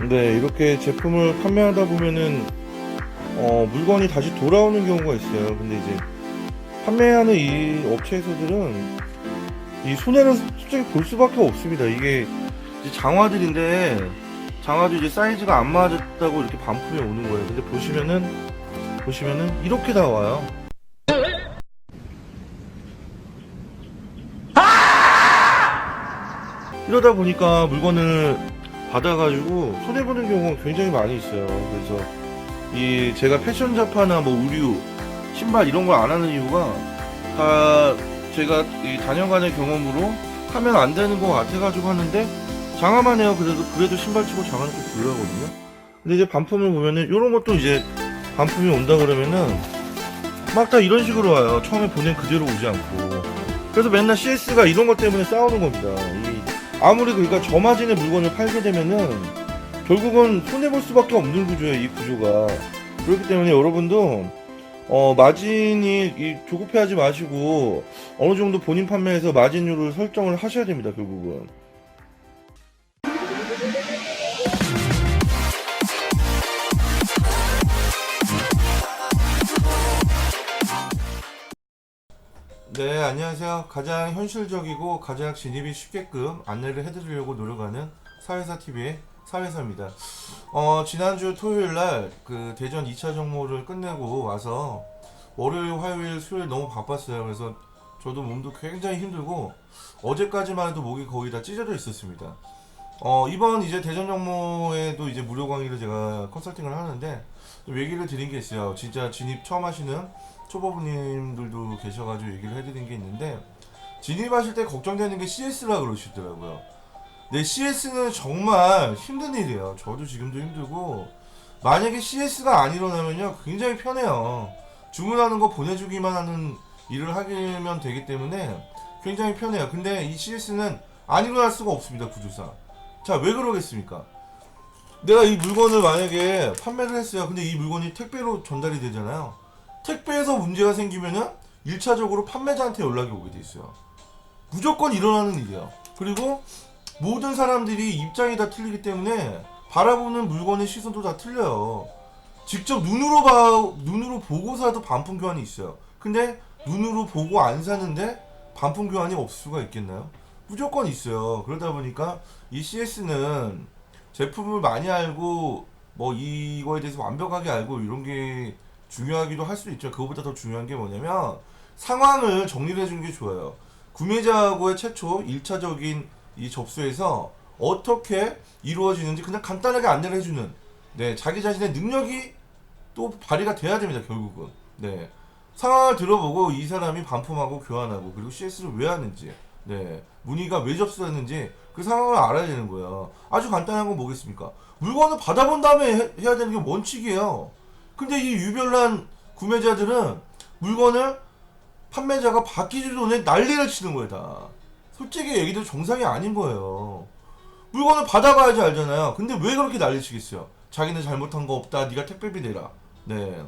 네, 이렇게 제품을 판매하다 보면은 물건이 다시 돌아오는 경우가 있어요. 근데 이제 판매하는 이 업체에서들은 이 손해를 솔직히 볼 수밖에 없습니다. 이게 이제 장화들인데 장화도 이제 사이즈가 안 맞았다고 이렇게 반품이 오는 거예요. 근데 보시면은 이렇게 나와요. 이러다 보니까 물건을 받아가지고 손해보는 경우가 굉장히 많이 있어요. 그래서 이 제가 패션 잡화나 뭐 의류, 신발 이런 걸 안 하는 이유가 다 제가 이 다녀가는 경험으로 하면 안 되는 것 같아가지고 하는데 장화만 해요. 그래도 신발 치고 장화는 좀 불러하거든요. 근데 이제 반품을 보면은 이런 것도 이제 반품이 온다 그러면은 막 다 이런 식으로 와요. 처음에 보낸 그대로 오지 않고. 그래서 맨날 CS가 이런 것 때문에 싸우는 겁니다. 아무리 그러니까 저마진의 물건을 팔게 되면은 결국은 손해볼 수밖에 없는 구조예요, 이 구조가. 그렇기 때문에 여러분도 마진이 조급해하지 마시고 어느 정도 본인 판매에서 마진율을 설정을 하셔야 됩니다, 결국은. 네, 안녕하세요. 가장 현실적이고 가장 진입이 쉽게끔 안내를 해드리려고 노력하는 사회사TV의 사회사입니다. 지난주 토요일날 그 대전 2차 정모를 끝내고 와서 월요일, 화요일, 수요일 너무 바빴어요. 그래서 저도 몸도 굉장히 힘들고 어제까지만 해도 목이 거의 다 찢어져 있었습니다. 이번 이제 대전 정모에도 이제 무료 강의를 제가 컨설팅을 하는데 좀 얘기를 드린 게 있어요. 진짜 진입 처음 하시는 초보분님들도 계셔가지고 얘기를 해드린 게 있는데 진입하실 때 걱정되는 게 CS라 그러시더라고요. 네, CS는 정말 힘든 일이에요. 저도 지금도 힘들고 만약에 CS가 안 일어나면요 굉장히 편해요. 주문하는 거 보내주기만 하는 일을 하면 되기 때문에 굉장히 편해요. 근데 이 CS는 안 일어날 수가 없습니다. 구조상. 자, 왜 그러겠습니까? 내가 이 물건을 만약에 판매를 했어요. 근데 이 물건이 택배로 전달이 되잖아요. 택배에서 문제가 생기면은 1차적으로 판매자한테 연락이 오게 돼 있어요. 무조건 일어나는 일이에요. 그리고 모든 사람들이 입장이 다 틀리기 때문에 바라보는 물건의 시선도 다 틀려요. 직접 눈으로 보고 사도 반품 교환이 있어요. 근데 눈으로 보고 안 사는데 반품 교환이 없을 수가 있겠나요? 무조건 있어요. 그러다 보니까 이 CS는 제품을 많이 알고 뭐 이거에 대해서 완벽하게 알고 이런 게 중요하기도 할 수도 있죠. 그거보다 더 중요한 게 뭐냐면 상황을 정리를 해주는 게 좋아요. 구매자하고의 최초 1차적인 이 접수에서 어떻게 이루어지는지 그냥 간단하게 안내를 해주는, 네, 자기 자신의 능력이 또 발휘가 돼야 됩니다. 결국은. 네, 상황을 들어보고 이 사람이 반품하고 교환하고 그리고 CS를 왜 하는지, 네, 문의가 왜 접수했는지 그 상황을 알아야 되는 거예요. 아주 간단한 건 뭐겠습니까? 물건을 받아본 다음에 해야 되는 게 원칙이에요. 근데 이 유별난 구매자들은 물건을 판매자가 받기도 전에 난리를 치는 거예요, 다. 솔직히 얘기도 정상이 아닌 거예요. 물건을 받아봐야지 알잖아요. 근데 왜 그렇게 난리 치겠어요? 자기는 잘못한 거 없다. 네가 택배비 내라. 네.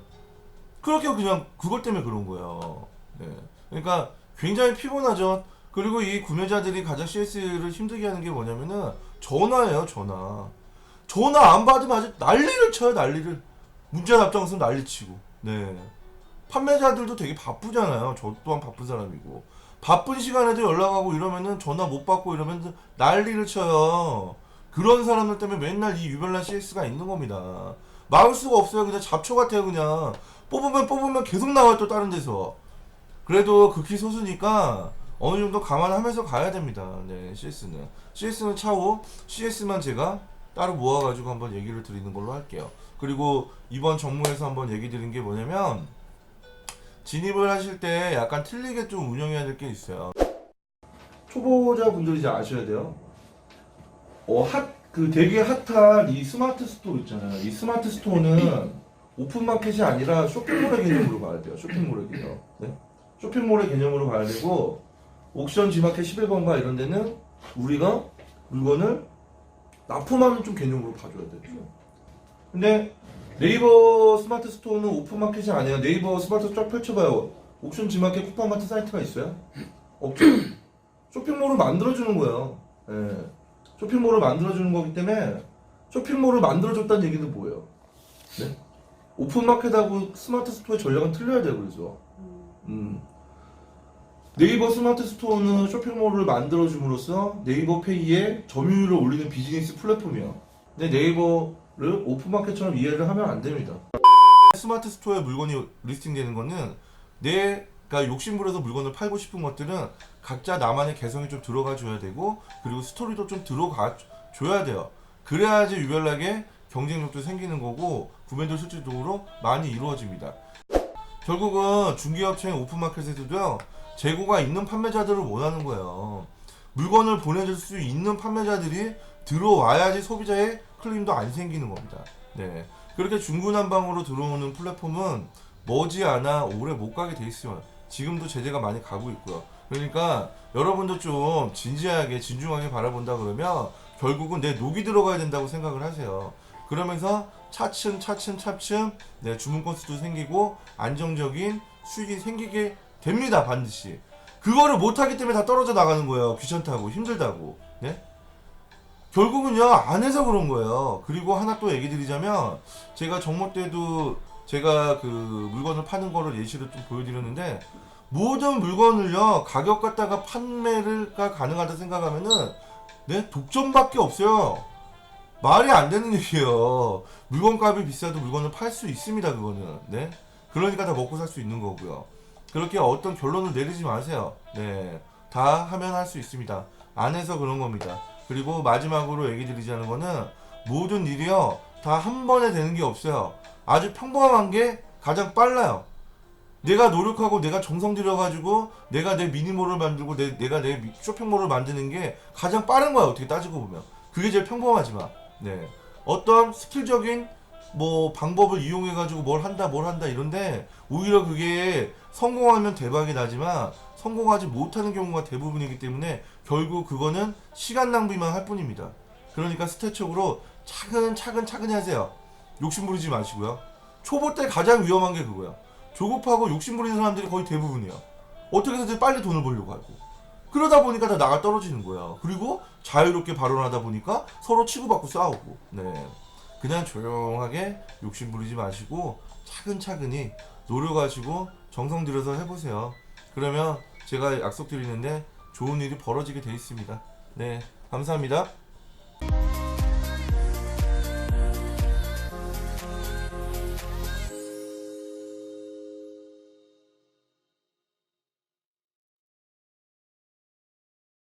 그렇게 그냥 그것 때문에 그런 거예요. 네. 그러니까 굉장히 피곤하죠. 그리고 이 구매자들이 가장 CS를 힘들게 하는 게 뭐냐면은 전화예요, 전화. 전화 안 받으면 아주 난리를 쳐요, 난리를. 문자 답장선 난리치고. 네. 판매자들도 되게 바쁘잖아요. 저 또한 바쁜 사람이고. 바쁜 시간에도 연락하고 이러면은 전화 못 받고 이러면 난리를 쳐요. 그런 사람들 때문에 맨날 이 유별난 CS가 있는 겁니다. 막을 수가 없어요. 그냥 잡초 같아요. 그냥 뽑으면 계속 나와요. 또 다른 데서. 그래도 극히 소수니까 어느 정도 감안하면서 가야 됩니다. 네, CS는 차후 CS만 제가 따로 모아가지고 한번 얘기를 드리는 걸로 할게요. 그리고 이번 정모에서 한번 얘기 드린 게 뭐냐면 진입을 하실 때 약간 틀리게 좀 운영해야 될 게 있어요. 초보자분들이 이제 아셔야 돼요. 되게 핫한 이 스마트 스토어 있잖아요. 이 스마트 스토어는 오픈마켓이 아니라 쇼핑몰의 개념으로 봐야 돼요. 쇼핑몰의 개념. 네? 쇼핑몰의 개념으로 봐야 되고, 옥션 지마켓 11번가 이런 데는 우리가 물건을 납품하는 좀 개념으로 봐줘야 되죠. 근데 네이버 스마트 스토어는 오픈마켓이 아니에요. 네이버 스마트 쫙 펼쳐봐요. 옥션 지마켓 쿠팡마트 사이트가 있어요? 없죠. 쇼핑몰을 만들어주는 거예요. 예. 쇼핑몰을 만들어주는 거기 때문에 쇼핑몰을 만들어줬다는 얘기는 뭐예요? 네? 오픈마켓하고 스마트 스토어의 전략은 틀려야 돼요. 그래서 네이버 스마트 스토어는 쇼핑몰을 만들어줌으로써 네이버 페이에 점유율을 올리는 비즈니스 플랫폼이에요. 근데 네이버를 오픈마켓처럼 이해를 하면 안 됩니다. 스마트 스토어에 물건이 리스팅되는 거는 내가 욕심부려서 물건을 팔고 싶은 것들은 각자 나만의 개성이 좀 들어가 줘야 되고, 그리고 스토리도 좀 들어가 줘야 돼요. 그래야지 유별나게 경쟁력도 생기는 거고 구매도 실질적으로 많이 이루어집니다. 결국은 중개업체인 오픈마켓에서도요, 재고가 있는 판매자들을 원하는 거예요. 물건을 보내줄 수 있는 판매자들이 들어와야지 소비자의 클림도 안 생기는 겁니다. 네. 그렇게 중구난방으로 들어오는 플랫폼은 머지않아 오래 못 가게 돼 있어요. 지금도 제재가 많이 가고 있고요. 그러니까 여러분도 좀 진지하게 진중하게 바라본다 그러면 결국은 내 녹이 들어가야 된다고 생각을 하세요. 그러면서 차츰 네, 주문 건수도 생기고 안정적인 수익이 생기게 됩니다. 반드시. 그거를 못하기 때문에 다 떨어져 나가는 거예요. 귀찮다고 힘들다고. 네? 결국은요, 안 해서 그런 거예요. 그리고 하나 또 얘기 드리자면, 제가 정모 때도 제가 그 물건을 파는 거를 예시로 좀 보여드렸는데, 모든 물건을요, 가격 갖다가 판매가 가능하다 생각하면은, 네? 독점밖에 없어요. 말이 안 되는 얘기예요. 물건값이 비싸도 물건을 팔 수 있습니다, 그거는. 네? 그러니까 다 먹고 살 수 있는 거고요. 그렇게 어떤 결론을 내리지 마세요. 네. 다 하면 할 수 있습니다. 안 해서 그런 겁니다. 그리고 마지막으로 얘기 드리자는 거는, 모든 일이요, 다 한 번에 되는 게 없어요. 아주 평범한 게 가장 빨라요. 내가 노력하고 내가 정성 들여가지고 내가 내 미니몰을 만들고 내가 내 쇼핑몰을 만드는 게 가장 빠른 거야. 어떻게 따지고 보면 그게 제일 평범하지만, 네, 어떤 스킬적인 뭐 방법을 이용해가지고 뭘 한다 이런데, 오히려 그게 성공하면 대박이 나지만 성공하지 못하는 경우가 대부분이기 때문에 결국 그거는 시간 낭비만 할 뿐입니다. 그러니까 스텝적으로 차근차근히 하세요. 욕심 부리지 마시고요. 초보 때 가장 위험한 게 그거야. 조급하고 욕심 부리는 사람들이 거의 대부분이야. 어떻게 해서든 빨리 돈을 벌려고 하고, 그러다 보니까 다 나가 떨어지는 거야. 그리고 자유롭게 발언하다 보니까 서로 치고받고 싸우고. 네, 그냥 조용하게 욕심 부리지 마시고 차근차근히 노력하시고 정성 들여서 해보세요. 그러면 제가 약속드리는데 좋은 일이 벌어지게 돼 있습니다. 네, 감사합니다.